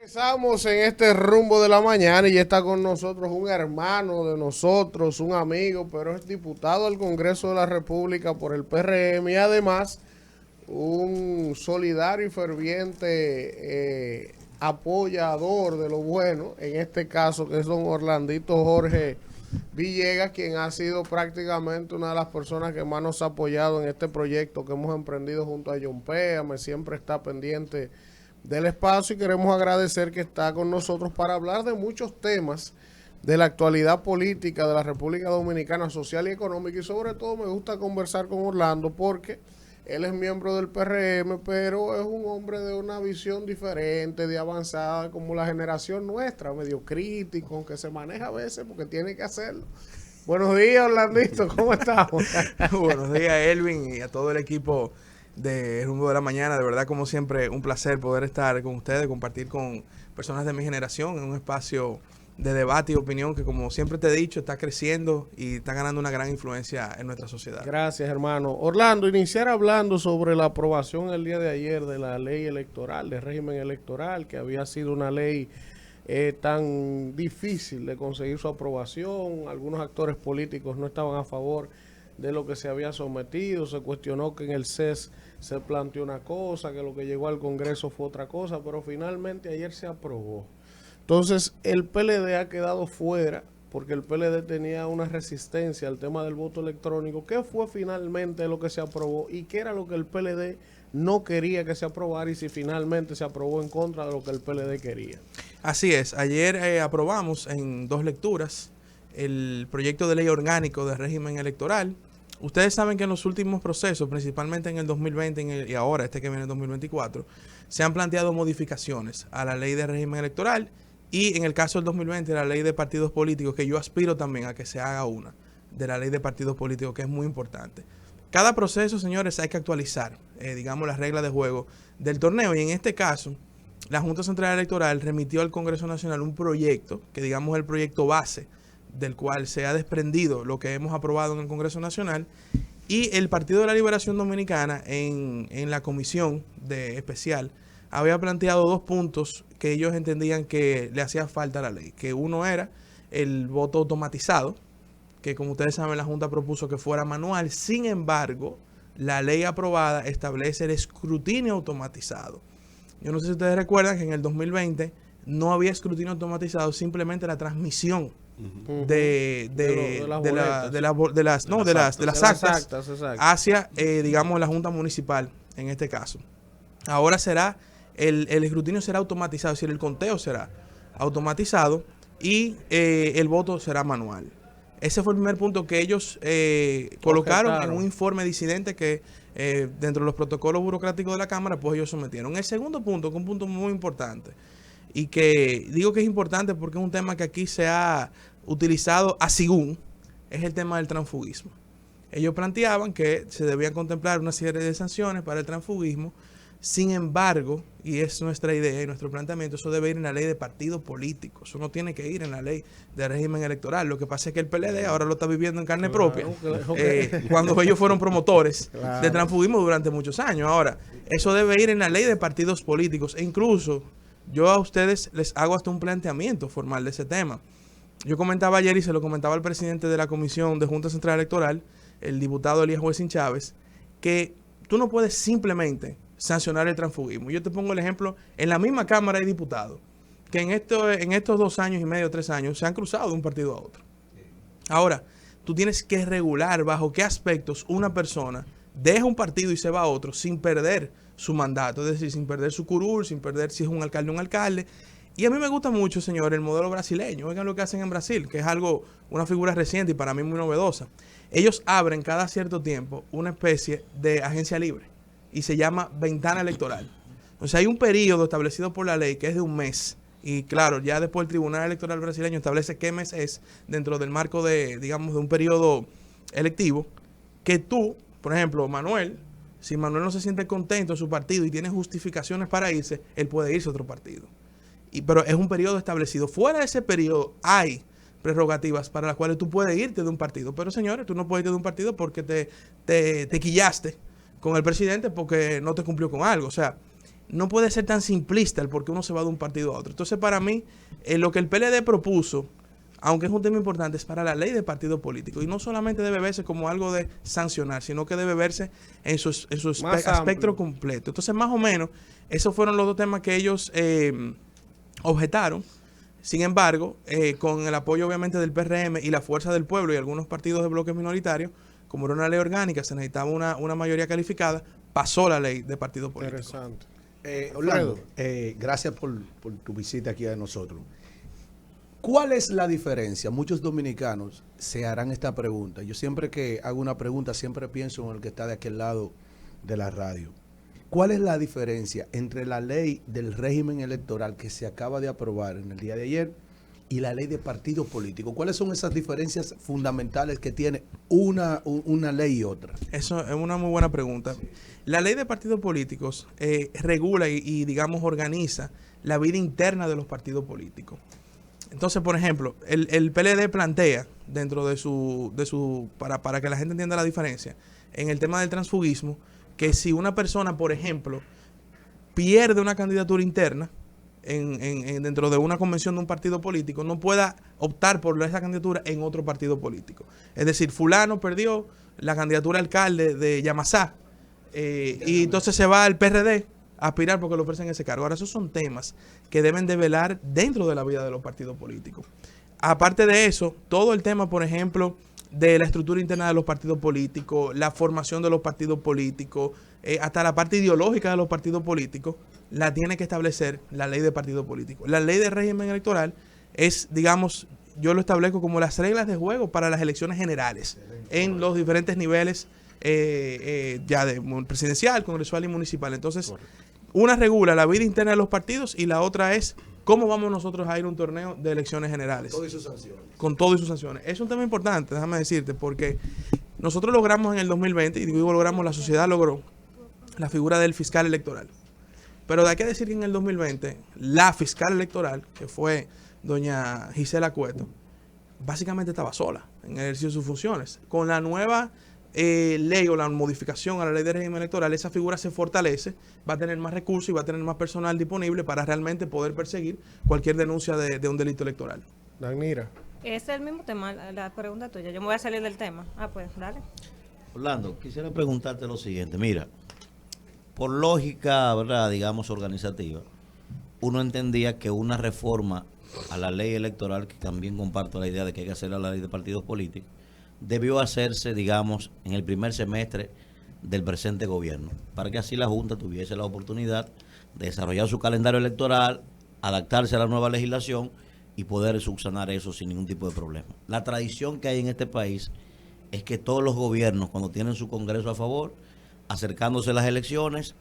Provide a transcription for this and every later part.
Estamos en este rumbo de la mañana y ya está con nosotros un hermano de nosotros, un amigo, pero es diputado del Congreso de la República por el PRM y además un solidario y ferviente apoyador de lo bueno, en este caso que es don Orlandito Jorge Villegas, quien ha sido prácticamente una de las personas que más nos ha apoyado en este proyecto que hemos emprendido junto a John Péame, siempre está pendiente del espacio y queremos agradecer que está con nosotros para hablar de muchos temas de la actualidad política de la República Dominicana, social y económica, y sobre todo me gusta conversar con Orlando porque él es miembro del PRM, pero es un hombre de una visión diferente, de avanzada, como la generación nuestra, medio crítico, aunque se maneja a veces porque tiene que hacerlo. Buenos días, Orlandito, ¿cómo estamos? Buenos días, Elvin, y a todo el equipo de Rumbo de la Mañana. De verdad, como siempre, un placer poder estar con ustedes, compartir con personas de mi generación en un espacio de debate y opinión que, como siempre te he dicho, está creciendo y está ganando una gran influencia en nuestra sociedad. Gracias, hermano. Orlando, iniciar hablando sobre la aprobación el día de ayer de la ley electoral, del régimen electoral, que había sido una ley tan difícil de conseguir su aprobación. Algunos actores políticos no estaban a favor de lo que se había sometido. Se cuestionó que en el CES se planteó una cosa, que lo que llegó al Congreso fue otra cosa, pero finalmente ayer se aprobó. Entonces, el PLD ha quedado fuera porque el PLD tenía una resistencia al tema del voto electrónico. ¿Qué fue finalmente lo que se aprobó y qué era lo que el PLD no quería que se aprobara y si finalmente se aprobó en contra de lo que el PLD quería? Así es, ayer aprobamos en 2 lecturas el proyecto de ley orgánico de régimen electoral. Ustedes saben que en los últimos procesos, principalmente en el 2020 y ahora este que viene en 2024, se han planteado modificaciones a la ley de régimen electoral y en el caso del 2020 la ley de partidos políticos, que yo aspiro también a que se haga una de la ley de partidos políticos, que es muy importante. Cada proceso, señores, hay que actualizar, digamos, las reglas de juego del torneo, y en este caso la Junta Central Electoral remitió al Congreso Nacional un proyecto, que digamos es el proyecto base, del cual se ha desprendido lo que hemos aprobado en el Congreso Nacional, y el Partido de la Liberación Dominicana en la comisión especial había planteado 2 puntos que ellos entendían que le hacía falta a la ley, que uno era el voto automatizado, que como ustedes saben la Junta propuso que fuera manual. Sin embargo, la ley aprobada establece el escrutinio automatizado. Yo no sé si ustedes recuerdan que en el 2020 no había escrutinio automatizado, simplemente la transmisión de las actas hacia, digamos, la Junta Municipal en este caso. Ahora será, el escrutinio será automatizado, es decir, el conteo será automatizado y el voto será manual. Ese fue el primer punto que ellos colocaron en un informe disidente que dentro de los protocolos burocráticos de la Cámara, pues ellos sometieron. El segundo punto, que es un punto muy importante, y que digo que es importante porque es un tema que aquí se ha utilizado a según, es el tema del transfugismo. Ellos planteaban que se debían contemplar una serie de sanciones para el transfugismo. Sin embargo, y es nuestra idea y nuestro planteamiento, eso debe ir en la ley de partidos políticos. Eso no tiene que ir en la ley de régimen electoral. Lo que pasa es que el PLD ahora lo está viviendo en carne propia, cuando ellos fueron promotores de transfugismo durante muchos años. Ahora, eso debe ir en la ley de partidos políticos. E incluso, yo a ustedes les hago hasta un planteamiento formal de ese tema. Yo comentaba ayer y se lo comentaba al presidente de la Comisión de Junta Central Electoral, el diputado Elías Juezín Chávez, que tú no puedes simplemente sancionar el transfugismo. Yo te pongo el ejemplo, en la misma Cámara hay diputados que en estos 2 años y medio, 3 años, se han cruzado de un partido a otro. Ahora, tú tienes que regular bajo qué aspectos una persona deja un partido y se va a otro sin perder su mandato, es decir, sin perder su curul, sin perder si es un alcalde. Y a mí me gusta mucho, señor, el modelo brasileño. Oigan lo que hacen en Brasil, que es una figura reciente y para mí muy novedosa. Ellos abren cada cierto tiempo una especie de agencia libre y se llama ventana electoral. O sea, hay un periodo establecido por la ley que es de 1 mes. Y claro, ya después el Tribunal Electoral brasileño establece qué mes es dentro del marco de, digamos, de un periodo electivo, que tú, por ejemplo, Manuel, si Manuel no se siente contento en su partido y tiene justificaciones para irse, él puede irse a otro partido. Pero es un periodo establecido. Fuera de ese periodo hay prerrogativas para las cuales tú puedes irte de un partido. Pero, señores, tú no puedes irte de un partido porque te quillaste con el presidente porque no te cumplió con algo. O sea, no puede ser tan simplista el por qué uno se va de un partido a otro. Entonces, para mí, lo que el PLD propuso, aunque es un tema importante, es para la ley de partidos políticos. Y no solamente debe verse como algo de sancionar, sino que debe verse en su espectro completo. Entonces, más o menos, esos fueron los dos temas que ellos objetaron. Sin embargo, con el apoyo obviamente del PRM y la fuerza del pueblo y algunos partidos de bloques minoritarios, como era una ley orgánica, se necesitaba una mayoría calificada, pasó la ley de partidos políticos. Interesante. Orlando, gracias por tu visita aquí a nosotros. ¿Cuál es la diferencia? Muchos dominicanos se harán esta pregunta. Yo siempre que hago una pregunta, siempre pienso en el que está de aquel lado de la radio. ¿Cuál es la diferencia entre la ley del régimen electoral que se acaba de aprobar en el día de ayer y la ley de partidos políticos? ¿Cuáles son esas diferencias fundamentales que tiene una ley y otra? Eso es una muy buena pregunta. Sí. La ley de partidos políticos regula y, digamos, organiza la vida interna de los partidos políticos. Entonces, por ejemplo, el PLD plantea dentro de su para que la gente entienda la diferencia, en el tema del transfugismo, que si una persona, por ejemplo, pierde una candidatura interna dentro de una convención de un partido político, no pueda optar por esa candidatura en otro partido político. Es decir, fulano perdió la candidatura a alcalde de Yamasá y entonces se va al PRD a aspirar porque le ofrecen ese cargo. Ahora, esos son temas que deben de velar dentro de la vida de los partidos políticos. Aparte de eso, todo el tema, por ejemplo, de la estructura interna de los partidos políticos, la formación de los partidos políticos, hasta la parte ideológica de los partidos políticos, la tiene que establecer la ley de partidos políticos. La ley de régimen electoral es, digamos, yo lo establezco como las reglas de juego para las elecciones generales en los diferentes niveles ya de presidencial, congresual y municipal. Entonces, una regula la vida interna de los partidos y la otra es cómo vamos nosotros a ir a un torneo de elecciones generales. Con todo y sus sanciones. Con todo y sus sanciones. Es un tema importante, déjame decirte, porque nosotros logramos en el 2020, y digo logramos, la sociedad logró la figura del fiscal electoral. Pero hay que decir que en el 2020, la fiscal electoral, que fue doña Gisela Cueto, básicamente estaba sola en el ejercicio de sus funciones. Con la nueva ley o la modificación a la ley de régimen electoral, esa figura se fortalece, va a tener más recursos y va a tener más personal disponible para realmente poder perseguir cualquier denuncia de un delito electoral. Danira. Es el mismo tema, la pregunta tuya. Yo me voy a salir del tema. Pues dale. Orlando, quisiera preguntarte lo siguiente. Mira, por lógica, ¿verdad?, digamos, organizativa, uno entendía que una reforma a la ley electoral, que también comparto la idea de que hay que hacer a la ley de partidos políticos, debió hacerse, digamos, en el primer semestre del presente gobierno, para que así la Junta tuviese la oportunidad de desarrollar su calendario electoral, adaptarse a la nueva legislación y poder subsanar eso sin ningún tipo de problema. La tradición que hay en este país es que todos los gobiernos, cuando tienen su Congreso a favor, acercándose a las elecciones,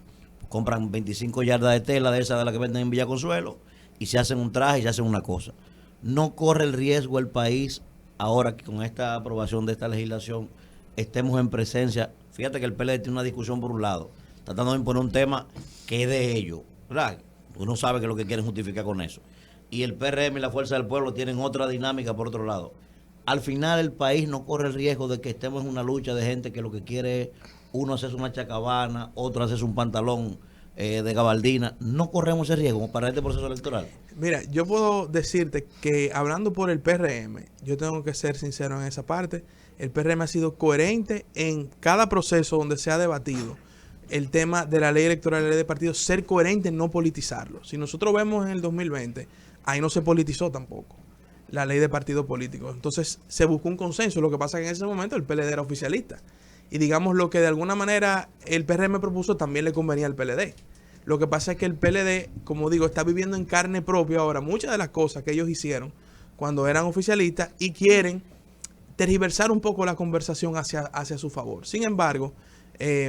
compran 25 yardas de tela de esa de la que venden en Villa Consuelo y se hacen un traje y se hacen una cosa. No corre el riesgo el país, ahora que con esta aprobación de esta legislación estemos en presencia. Fíjate que el PLD tiene una discusión por un lado, tratando de imponer un tema que es de ellos, ¿verdad? Uno sabe que es lo que quieren justificar con eso. Y el PRM y la Fuerza del Pueblo tienen otra dinámica por otro lado. Al final el país no corre el riesgo de que estemos en una lucha de gente que lo que quiere es uno hacerse una chacabana, otro hacerse un pantalón de gabardina. No corremos ese riesgo para este proceso electoral. Mira, yo puedo decirte que hablando por el PRM, yo tengo que ser sincero en esa parte, el PRM ha sido coherente en cada proceso donde se ha debatido el tema de la ley electoral y la ley de partidos, ser coherente en no politizarlo. Si nosotros vemos en el 2020, ahí no se politizó tampoco la ley de partidos políticos. Entonces se buscó un consenso. Lo que pasa es que en ese momento el PLD era oficialista. Y digamos lo que de alguna manera el PRM propuso también le convenía al PLD. Lo que pasa es que el PLD, como digo, está viviendo en carne propia ahora muchas de las cosas que ellos hicieron cuando eran oficialistas y quieren tergiversar un poco la conversación hacia su favor. Sin embargo,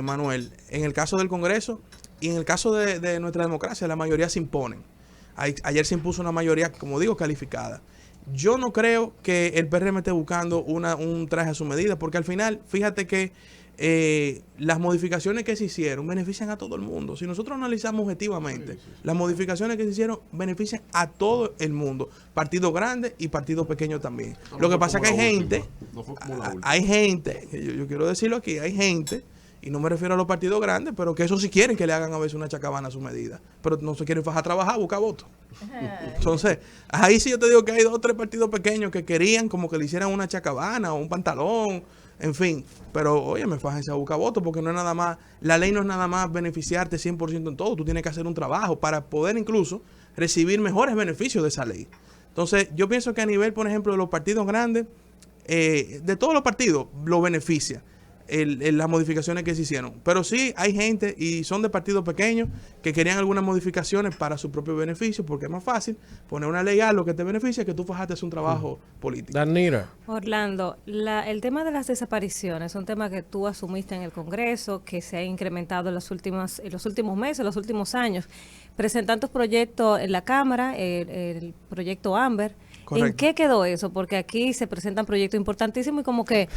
Manuel, en el caso del Congreso y en el caso de nuestra democracia, la mayoría se imponen. Ayer se impuso una mayoría, como digo, calificada. Yo no creo que el PRM esté buscando un traje a su medida, porque al final, fíjate que las modificaciones que se hicieron benefician a todo el mundo. Si nosotros analizamos objetivamente, las modificaciones que se hicieron benefician a todo el mundo, partidos grandes y partidos pequeños también. Lo que pasa es que hay gente, yo quiero decirlo aquí, hay gente, y no me refiero a los partidos grandes, pero que eso sí quieren que le hagan a veces una chacabana a su medida, pero no se quieren fajar a trabajar, buscar votos. Entonces, ahí sí yo te digo que hay 2 o 3 partidos pequeños que querían como que le hicieran una chacabana o un pantalón, en fin, pero oye, me fájense a buscar votos porque no es nada más, la ley no es nada más beneficiarte 100% en todo, tú tienes que hacer un trabajo para poder incluso recibir mejores beneficios de esa ley. Entonces, yo pienso que a nivel, por ejemplo, de los partidos grandes, de todos los partidos, lo beneficia las modificaciones que se hicieron. Pero sí hay gente, y son de partidos pequeños, que querían algunas modificaciones para su propio beneficio, porque es más fácil poner una ley a lo que te beneficia que tú fajaste un trabajo político. Danira. Orlando, el tema de las desapariciones es un tema que tú asumiste en el Congreso, que se ha incrementado en los últimos meses, los últimos años. Presentan tus proyectos en la Cámara, el proyecto Amber. Correcto. ¿En qué quedó eso? Porque aquí se presentan proyectos importantísimos y como que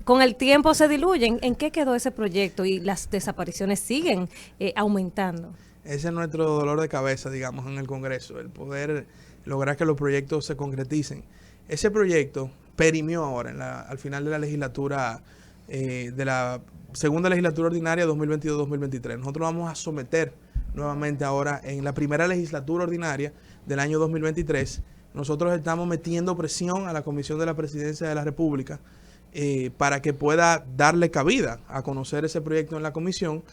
con el tiempo se diluyen. ¿En qué quedó ese proyecto? Y las desapariciones siguen aumentando. Ese es nuestro dolor de cabeza, digamos, en el Congreso, el poder lograr que los proyectos se concreticen. Ese proyecto perimió ahora, al final de la legislatura, de la segunda legislatura ordinaria 2022-2023. Nosotros vamos a someter nuevamente ahora en la primera legislatura ordinaria del año 2023. Nosotros estamos metiendo presión a la Comisión de la Presidencia de la República para que pueda darle cabida a conocer ese proyecto en la comisión.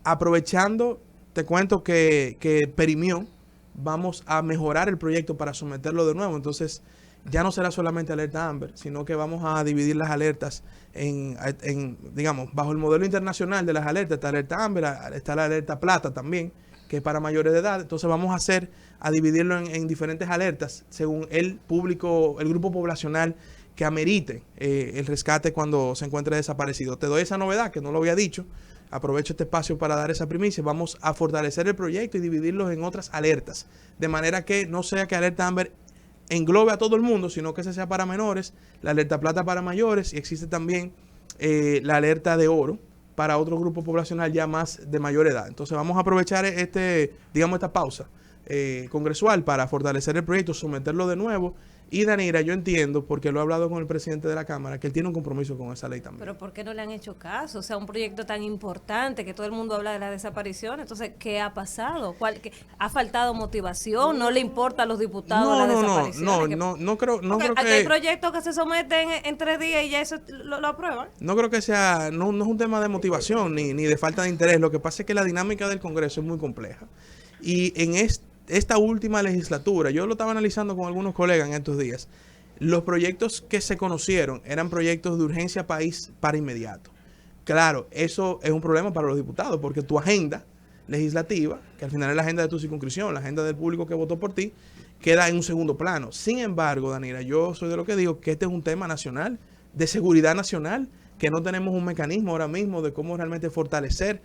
Aprovechando, te cuento que perimió, vamos a mejorar el proyecto para someterlo de nuevo. Entonces, ya no será solamente alerta Amber, sino que vamos a dividir las alertas digamos, bajo el modelo internacional de las alertas. Está alerta Amber, está la alerta Plata también, que es para mayores de edad. Entonces vamos a dividirlo en diferentes alertas según el grupo poblacional que amerite el rescate cuando se encuentre desaparecido. Te doy esa novedad que no lo había dicho. Aprovecho este espacio para dar esa primicia. Vamos a fortalecer el proyecto y dividirlos en otras alertas, de manera que no sea que alerta Amber englobe a todo el mundo, sino que ese sea para menores, la alerta Plata para mayores, y existe también la alerta de oro para otro grupo poblacional ya más de mayor edad. Entonces vamos a aprovechar esta pausa congresual para fortalecer el proyecto, someterlo de nuevo. Y Danira, yo entiendo, porque lo he hablado con el presidente de la Cámara, que él tiene un compromiso con esa ley también. Pero ¿por qué no le han hecho caso? O sea, un proyecto tan importante que todo el mundo habla de la desaparición. Entonces, ¿qué ha pasado? ¿Ha faltado motivación? ¿No le importa a los diputados la desaparición? No creo que... Hay proyectos que se someten en 3 días y ya eso lo aprueban. No creo que sea... No es un tema de motivación ni de falta de interés. Lo que pasa es que la dinámica del Congreso es muy compleja. Y en esta última legislatura, yo lo estaba analizando con algunos colegas en estos días, los proyectos que se conocieron eran proyectos de urgencia país para inmediato. Claro, eso es un problema para los diputados, porque tu agenda legislativa, que al final es la agenda de tu circunscripción, la agenda del público que votó por ti, queda en un segundo plano. Sin embargo, Danira, yo soy de lo que digo que este es un tema nacional, de seguridad nacional, que no tenemos un mecanismo ahora mismo de cómo realmente fortalecer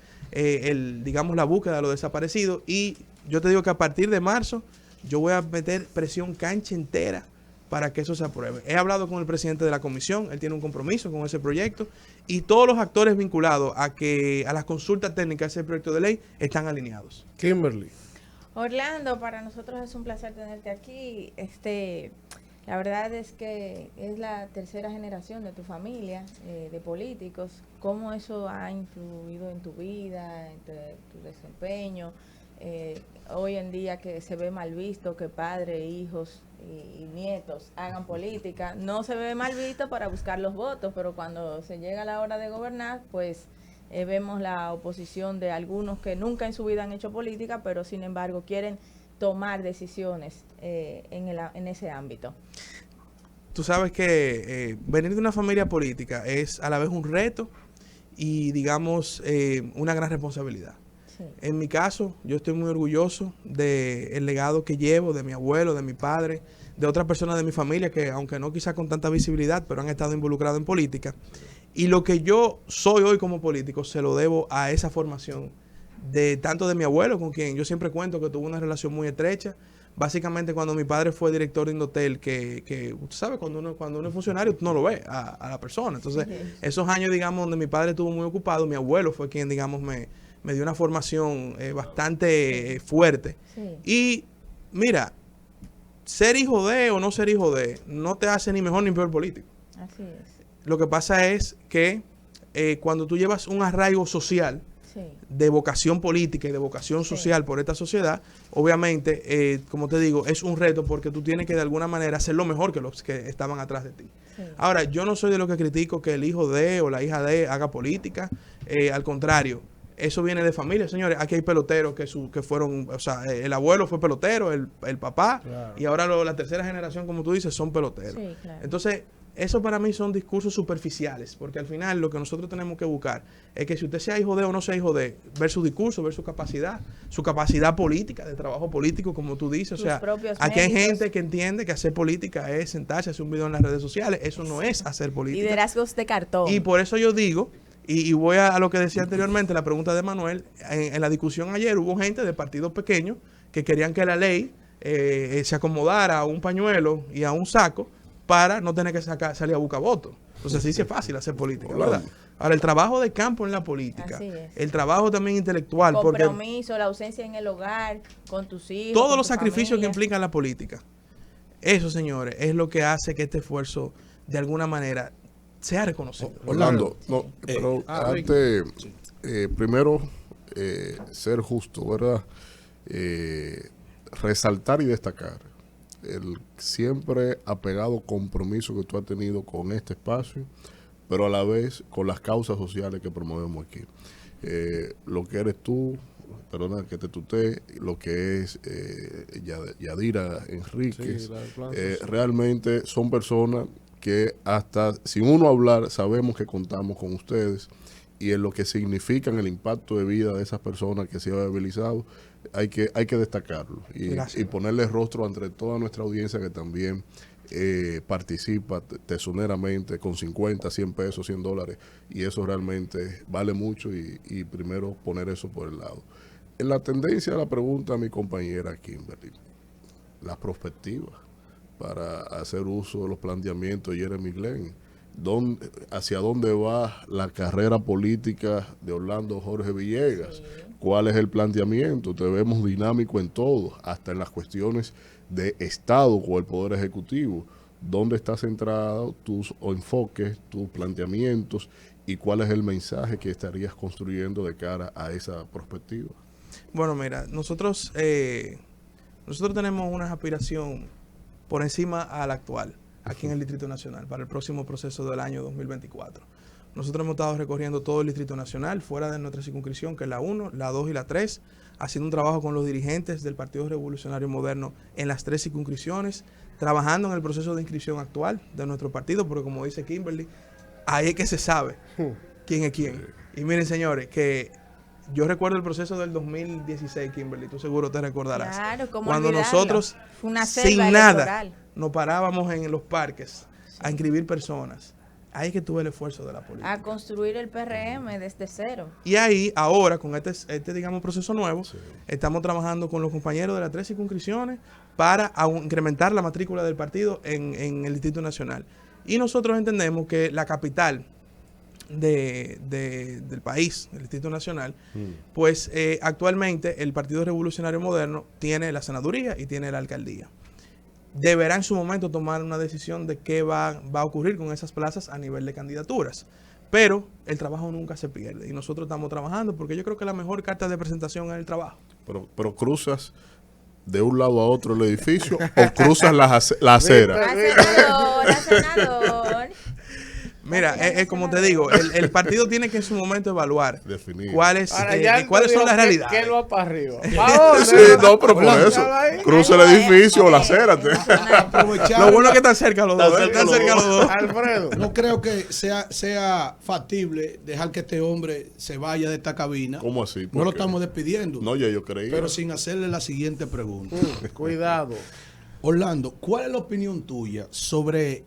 digamos, la búsqueda de los desaparecidos. Y yo te digo que a partir de marzo yo voy a meter presión cancha entera para que eso se apruebe. He hablado con el presidente de la comisión, él tiene un compromiso con ese proyecto y todos los actores vinculados a las consultas técnicas de ese proyecto de ley están alineados. Kimberly. Orlando, para nosotros es un placer tenerte aquí. La verdad es que es la tercera generación de tu familia, de políticos. ¿Cómo eso ha influido en tu vida, en tu desempeño? Hoy en día que se ve mal visto que padres, hijos y nietos hagan política, no se ve mal visto para buscar los votos, pero cuando se llega a la hora de gobernar, pues vemos la oposición de algunos que nunca en su vida han hecho política, pero sin embargo quieren tomar decisiones en ese ámbito. Tú sabes que venir de una familia política es a la vez un reto y, digamos, una gran responsabilidad. Sí. En mi caso, yo estoy muy orgulloso del legado que llevo, de mi abuelo, de mi padre, de otras personas de mi familia que, aunque no quizá con tanta visibilidad, pero han estado involucrados en política. Y lo que yo soy hoy como político se lo debo a esa formación tanto de mi abuelo, con quien yo siempre cuento que tuvo una relación muy estrecha. Básicamente, cuando mi padre fue director de Indotel, que usted sabe, cuando uno es funcionario, tú no lo ves a la persona. Entonces, esos años, digamos, donde mi padre estuvo muy ocupado, mi abuelo fue quien, digamos, me dio una formación bastante fuerte. Sí. Y, mira, ser hijo de o no ser hijo de no te hace ni mejor ni peor político. Así es. Lo que pasa es que cuando tú llevas un arraigo social, de vocación política y de vocación social por esta sociedad, obviamente, como te digo, es un reto porque tú tienes que de alguna manera hacer lo mejor que los que estaban atrás de ti. Ahora, yo no soy de los que critico que el hijo de o la hija de haga política, al contrario, eso viene de familia, señores. Aquí hay peloteros que fueron, o sea, el abuelo fue pelotero, el papá, y ahora la tercera generación, como tú dices, son peloteros. Entonces, eso para mí son discursos superficiales, porque al final lo que nosotros tenemos que buscar es que si usted sea hijo de o no sea hijo de, ver su discurso, ver su capacidad política, de trabajo político, como tú dices. O sea, aquí hay gente que entiende que hacer política es sentarse, hacer un video en las redes sociales. Eso no es hacer política. Liderazgos de cartón. Y por eso yo digo, y voy a lo que decía anteriormente, la pregunta de Manuel, en la discusión ayer hubo gente de partidos pequeños que querían que la ley se acomodara a un pañuelo y a un saco, para no tener que salir a buscar votos. Entonces sí es fácil hacer política, ¿verdad? Ahora, el trabajo de campo en la política, el trabajo también intelectual. Compromiso, la ausencia en el hogar, con tus hijos. Todos los sacrificios que implican la política. Eso, señores, es lo que hace que este esfuerzo, de alguna manera, sea reconocido. Orlando, pero antes, primero, ser justo, ¿verdad? Resaltar y destacar el siempre apegado compromiso que tú has tenido con este espacio, pero a la vez con las causas sociales que promovemos aquí. Lo que eres tú, perdona que te tutee, lo que es Yadira Enríquez, realmente son personas que hasta sin uno hablar sabemos que contamos con ustedes, y en lo que significan el impacto de vida de esas personas que se han movilizado, hay que destacarlo y ponerle rostro ante toda nuestra audiencia que también participa tesoneramente con 50, 100 pesos, 100 dólares, y eso realmente vale mucho, y primero poner eso por el lado. En la tendencia a la pregunta a mi compañera Kimberly, las perspectivas para hacer uso de los planteamientos de Jeremy Glenn, hacia dónde va la carrera política de Orlando Jorge Villegas, cuál es el planteamiento. Te vemos dinámico en todo, hasta en las cuestiones de Estado con el Poder Ejecutivo. ¿Dónde está centrado tus enfoques, tus planteamientos, y cuál es el mensaje que estarías construyendo de cara a esa perspectiva? Bueno, mira, nosotros tenemos una aspiración por encima a la actual, aquí en el Distrito Nacional, para el próximo proceso del año 2024. Nosotros hemos estado recorriendo todo el Distrito Nacional, fuera de nuestra circunscripción, que es la 1, la 2 y la 3, haciendo un trabajo con los dirigentes del Partido Revolucionario Moderno en las 3 circunscripciones, trabajando en el proceso de inscripción actual de nuestro partido, porque como dice Kimberly, ahí es que se sabe quién es quién. Y miren, señores, que yo recuerdo el proceso del 2016, Kimberly, tú seguro te recordarás. Claro, ¿cómo cuando olvidarlo? nosotros, Fue una sin selva nada, electoral. nos parábamos en los parques a inscribir personas. Ahí es que tuve el esfuerzo de la política. A construir el PRM desde cero. Y ahí, ahora, con este digamos, proceso nuevo, estamos trabajando con los compañeros de las 3 circunscripciones para incrementar la matrícula del partido en el Distrito Nacional. Y nosotros entendemos que la capital del país, el Distrito Nacional, pues actualmente el Partido Revolucionario Moderno tiene la senaduría y tiene la alcaldía. Deberá en su momento tomar una decisión de qué va a ocurrir con esas plazas a nivel de candidaturas. Pero el trabajo nunca se pierde y nosotros estamos trabajando, porque yo creo que la mejor carta de presentación es el trabajo. Pero cruzas de un lado a otro el edificio o cruzas la acera. Senador. Mira, como te digo, el partido tiene que en su momento evaluar Definir. cuáles son las realidades. ¿Qué va para arriba? Sí, no, pero por eso, cruza el edificio o la acera. Lo bueno es que están cerca los dos. Están cerca los dos. Alfredo. No creo que sea factible dejar que este hombre se vaya de esta cabina. ¿Cómo así? No lo estamos despidiendo. No, ya yo creí. Pero sin hacerle la siguiente pregunta. Cuidado. Orlando, ¿cuál es la opinión tuya sobre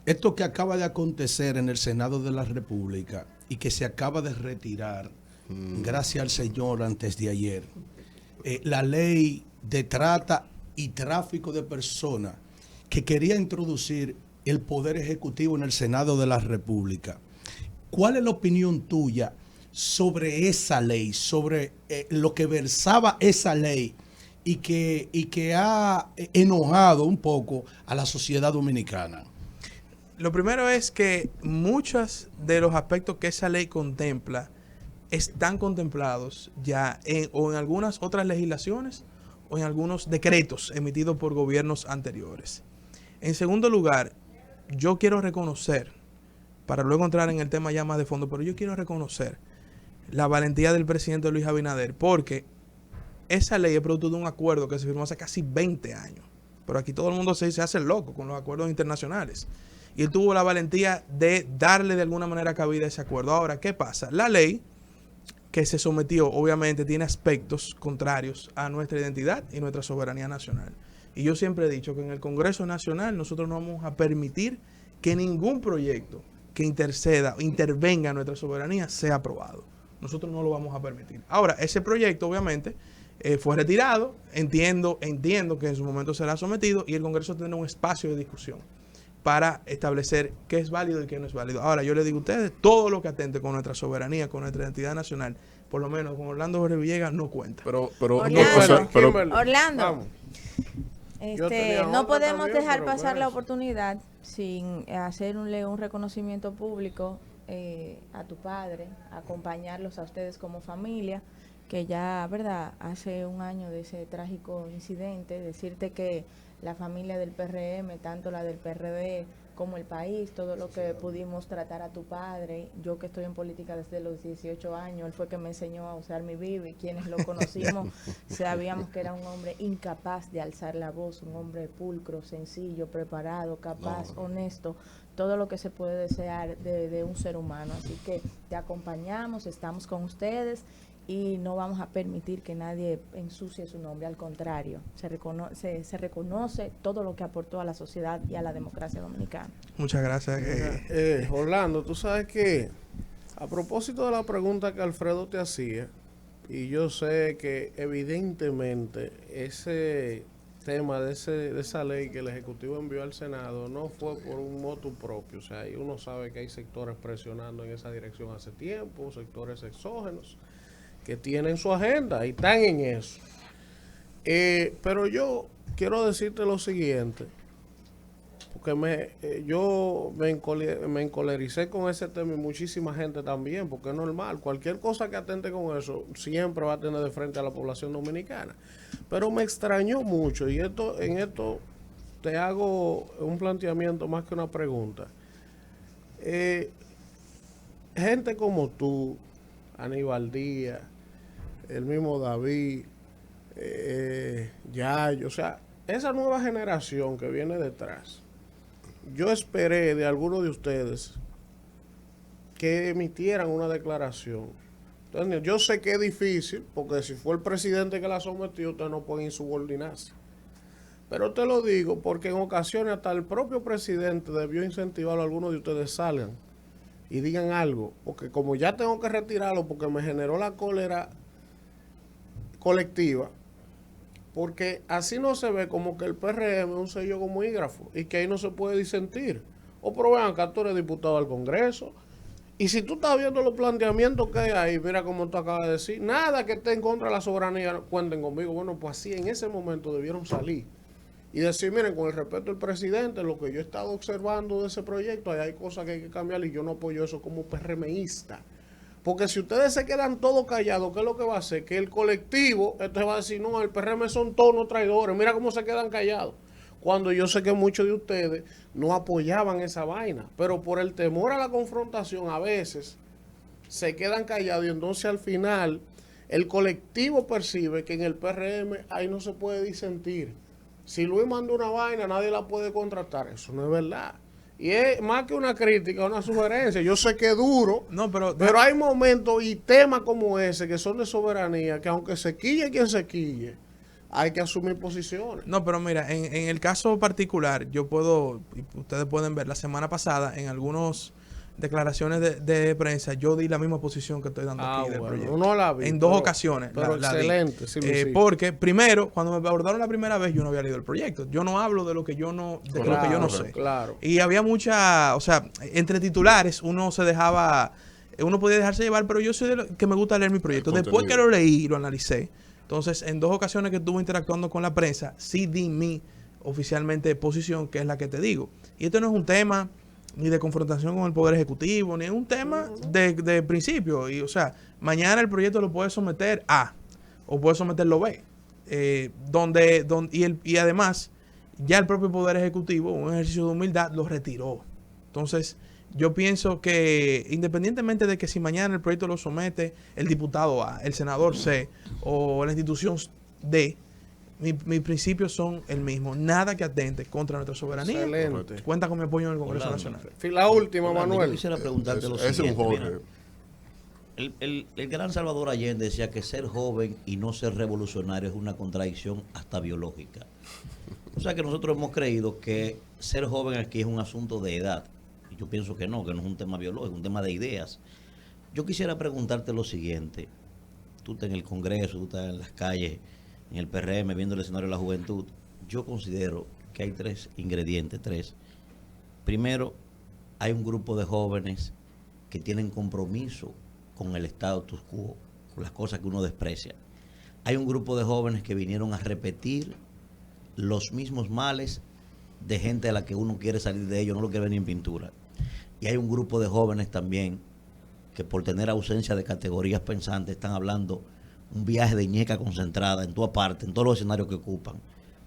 esto que acaba de acontecer en el Senado de la República y que se acaba de retirar, gracias al Señor, antes de ayer? La ley de trata y tráfico de personas que quería introducir el Poder Ejecutivo en el Senado de la República. ¿Cuál es la opinión tuya sobre esa ley, sobre lo que versaba esa ley y que ha enojado un poco a la sociedad dominicana? Lo primero es que muchos de los aspectos que esa ley contempla están contemplados ya o en algunas otras legislaciones o en algunos decretos emitidos por gobiernos anteriores. En segundo lugar, yo quiero reconocer, para luego entrar en el tema ya más de fondo, pero yo quiero reconocer la valentía del presidente Luis Abinader, porque esa ley es producto de un acuerdo que se firmó hace casi 20 años. Pero aquí todo el mundo se hace loco con los acuerdos internacionales. Y él tuvo la valentía de darle de alguna manera cabida a ese acuerdo. Ahora, ¿qué pasa? La ley que se sometió, obviamente, tiene aspectos contrarios a nuestra identidad y nuestra soberanía nacional. Y yo siempre he dicho que en el Congreso Nacional nosotros no vamos a permitir que ningún proyecto que intervenga en nuestra soberanía sea aprobado. Nosotros no lo vamos a permitir. Ahora, ese proyecto, obviamente, fue retirado. Entiendo que en su momento será sometido y el Congreso tendrá un espacio de discusión para establecer qué es válido y qué no es válido. Ahora, yo le digo a ustedes, todo lo que atente con nuestra soberanía, con nuestra identidad nacional, por lo menos con Orlando Jorge Villegas, no cuenta. Pero Orlando, vamos. No podemos también, dejar pero pasar la eso. oportunidad sin hacerle un reconocimiento público a tu padre, acompañarlos a ustedes como familia, que ya, ¿verdad?, hace un año de ese trágico incidente, decirte que la familia del PRM, tanto la del PRD como el país, todo lo que pudimos tratar a tu padre, yo que estoy en política desde los 18 años, él fue que me enseñó a usar mi Bibi, quienes lo conocimos sabíamos que era un hombre incapaz de alzar la voz, un hombre pulcro, sencillo, preparado, capaz, honesto, todo lo que se puede desear de un ser humano. Así que te acompañamos, estamos con ustedes y no vamos a permitir que nadie ensucie su nombre, al contrario, se reconoce todo lo que aportó a la sociedad y a la democracia dominicana. Muchas gracias. Orlando, tú sabes que a propósito de la pregunta que Alfredo te hacía, y yo sé que evidentemente ese tema de esa ley que el Ejecutivo envió al Senado no fue por un motu propio, o sea, y uno sabe que hay sectores presionando en esa dirección hace tiempo, sectores exógenos que tienen su agenda y están en eso. Pero yo quiero decirte lo siguiente, porque yo me encolericé con ese tema y muchísima gente también, porque es normal, cualquier cosa que atente con eso siempre va a tener de frente a la población dominicana. Pero me extrañó mucho, y en esto te hago un planteamiento más que una pregunta. Gente como tú, Aníbal Díaz, el mismo David, Yayo, o sea, esa nueva generación que viene detrás, yo esperé de algunos de ustedes que emitieran una declaración. Entonces, yo sé que es difícil, porque si fue el presidente que la sometió, ustedes no pueden insubordinarse. Pero te lo digo porque en ocasiones hasta el propio presidente debió incentivar a algunos de ustedes salgan y digan algo, porque como ya tengo que retirarlo porque me generó la cólera colectiva, porque así no se ve como que el PRM es un sello gomígrafo y que ahí no se puede disentir. O pero vean que tú eres diputado al Congreso y si tú estás viendo los planteamientos que hay ahí, mira como tú acabas de decir, nada que esté en contra de la soberanía, cuenten conmigo. Bueno, pues así en ese momento debieron salir y decir, miren, con el respeto del presidente, lo que yo he estado observando de ese proyecto, ahí hay cosas que hay que cambiar y yo no apoyo eso como PRMista. Porque si ustedes se quedan todos callados, ¿qué es lo que va a hacer? Que el colectivo, entonces va a decir, no, el PRM son todos unos traidores, mira cómo se quedan callados. Cuando yo sé que muchos de ustedes no apoyaban esa vaina, pero por el temor a la confrontación a veces se quedan callados y entonces al final el colectivo percibe que en el PRM ahí no se puede disentir. Si Luis manda una vaina, nadie la puede contratar. Eso no es verdad. Y es más que una crítica, una sugerencia. Yo sé que es duro, pero hay momentos y temas como ese que son de soberanía, que aunque se quille quien se quille, hay que asumir posiciones. No, pero mira, en el caso particular, ustedes pueden ver, la semana pasada, en algunas declaraciones de prensa, yo di la misma posición que estoy dando aquí del proyecto. No la vi, en dos ocasiones. Pero excelente. Sí, porque primero, cuando me abordaron la primera vez, yo no había leído el proyecto. Yo no hablo de lo que yo no sé. Claro. Y había mucha, o sea, entre titulares uno podía dejarse llevar, pero yo soy de que me gusta leer mi proyecto. Después que lo leí y lo analicé, entonces en dos ocasiones que estuve interactuando con la prensa, sí di mi oficialmente posición, que es la que te digo. Y esto no es un tema ni de confrontación con el Poder Ejecutivo, ni es un tema de principio. Y, o sea, mañana el proyecto lo puede someter A o puede someterlo B. Y además, ya el propio Poder Ejecutivo, un ejercicio de humildad, lo retiró. Entonces, yo pienso que independientemente de que si mañana el proyecto lo somete el diputado A, el senador C o la institución D, mis principios son el mismo. Nada que atente contra nuestra soberanía. Excelente. Cuenta con mi apoyo en el Congreso Nacional. La última, Manuel. Yo quisiera preguntarte lo siguiente. Mira, el gran Salvador Allende decía que ser joven y no ser revolucionario es una contradicción hasta biológica. O sea que nosotros hemos creído que ser joven aquí es un asunto de edad. Y yo pienso que no es un tema biológico, es un tema de ideas. Yo quisiera preguntarte lo siguiente. Tú estás en el Congreso, tú estás en las calles, en el PRM, viendo el escenario de la juventud. Yo considero que hay 3 ingredientes, 3. Primero, hay un grupo de jóvenes que tienen compromiso con el status quo, con las cosas que uno desprecia. Hay un grupo de jóvenes que vinieron a repetir los mismos males de gente a la que uno quiere salir de ellos, no lo quiere ver ni en pintura. Y hay un grupo de jóvenes también que por tener ausencia de categorías pensantes están hablando un viaje de ñeca concentrada en tu aparte, en todos los escenarios que ocupan.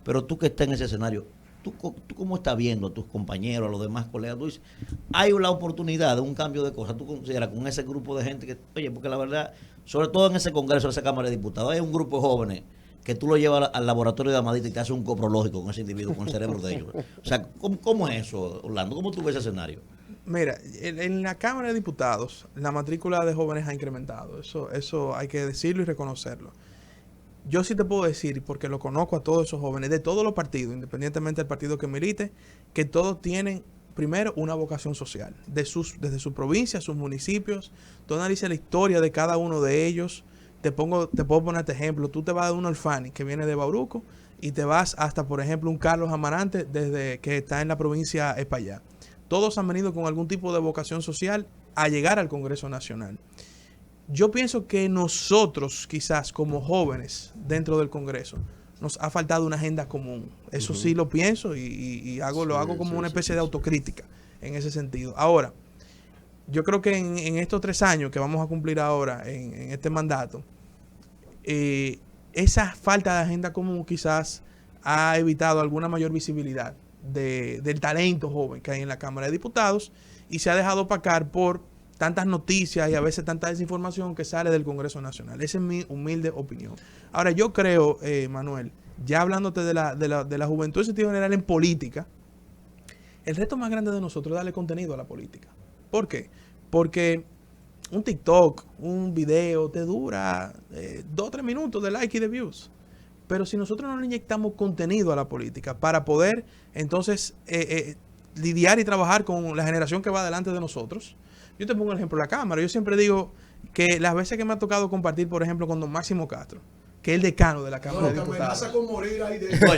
Pero tú que estás en ese escenario, ¿tú cómo estás viendo a tus compañeros, a los demás colegas? Tú dices, hay la oportunidad de un cambio de cosas. ¿Tú consideras con ese grupo de gente que, oye, porque la verdad, sobre todo en ese Congreso, en esa Cámara de Diputados, hay un grupo de jóvenes que tú lo llevas al laboratorio de Amadita y te hace un coprológico con ese individuo, con el cerebro de ellos? O sea, ¿cómo es eso, Orlando? ¿Cómo tú ves ese escenario? Mira, en la Cámara de Diputados, la matrícula de jóvenes ha incrementado. Eso hay que decirlo y reconocerlo. Yo sí te puedo decir, porque lo conozco a todos esos jóvenes, de todos los partidos, independientemente del partido que milite, que todos tienen, primero, una vocación social. Desde sus provincias, sus municipios. Tú analizas la historia de cada uno de ellos. Te puedo poner este ejemplo. Tú te vas de un Orfani que viene de Bauruco y te vas hasta, por ejemplo, un Carlos Amarante, desde que está en la provincia Espaillá. Todos han venido con algún tipo de vocación social a llegar al Congreso Nacional. Yo pienso que nosotros, quizás como jóvenes dentro del Congreso, nos ha faltado una agenda común. Eso sí lo pienso y lo hago como una especie de autocrítica en ese sentido. Ahora, yo creo que en estos 3 años que vamos a cumplir ahora en este mandato, esa falta de agenda común quizás ha evitado alguna mayor visibilidad del talento joven que hay en la Cámara de Diputados y se ha dejado opacar por tantas noticias y a veces tanta desinformación que sale del Congreso Nacional. Esa es mi humilde opinión. Ahora, yo creo, Manuel, ya hablándote de la juventud en sentido general en política, el reto más grande de nosotros es darle contenido a la política. ¿Por qué? Porque un TikTok, un video, te dura 2 o 3 minutos de like y de views. Pero si nosotros no le inyectamos contenido a la política para poder entonces lidiar y trabajar con la generación que va delante de nosotros. Yo te pongo el ejemplo de la Cámara. Yo siempre digo que las veces que me ha tocado compartir, por ejemplo, con don Máximo Castro, que es el decano de la Cámara de Diputados. Amenaza con morir ahí dentro.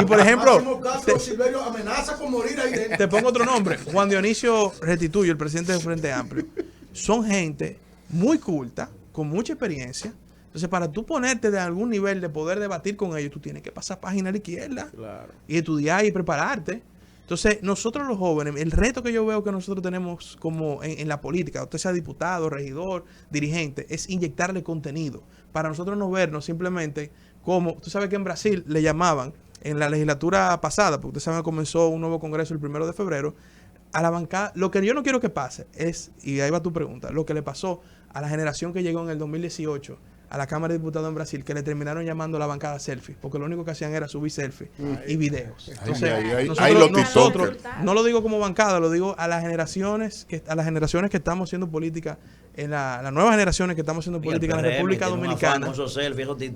Y por ejemplo, Máximo Castro Silverio amenaza con morir ahí dentro. Te pongo otro nombre. Juan Dionisio Restituyo, el presidente del Frente Amplio. Son gente muy culta, con mucha experiencia. Entonces, para tú ponerte de algún nivel de poder debatir con ellos, tú tienes que pasar página a la izquierda. Claro. Y estudiar y prepararte. Entonces, nosotros los jóvenes, el reto que yo veo que nosotros tenemos como en la política, usted sea diputado, regidor, dirigente, es inyectarle contenido. Para nosotros no vernos simplemente como, tú sabes que en Brasil le llamaban, en la legislatura pasada, porque usted sabe que comenzó un nuevo congreso el 1 de febrero, a la bancada, lo que yo no quiero que pase es, y ahí va tu pregunta, lo que le pasó a la generación que llegó en el 2018 a la Cámara de Diputados en Brasil, que le terminaron llamando la bancada selfie, porque lo único que hacían era subir selfies y videos. Entonces, nosotros no lo digo como bancada, lo digo a las generaciones que estamos haciendo política, en las nuevas generaciones que estamos haciendo política en la República Dominicana.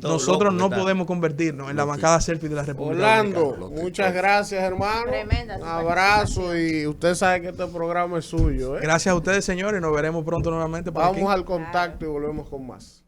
Nosotros no podemos convertirnos en la bancada selfie de la República Dominicana. Orlando, muchas gracias, hermano. Tremenda. Un abrazo y usted sabe que este programa es suyo. Gracias a ustedes, señores, y nos veremos pronto nuevamente por aquí. Vamos al contacto y volvemos con más.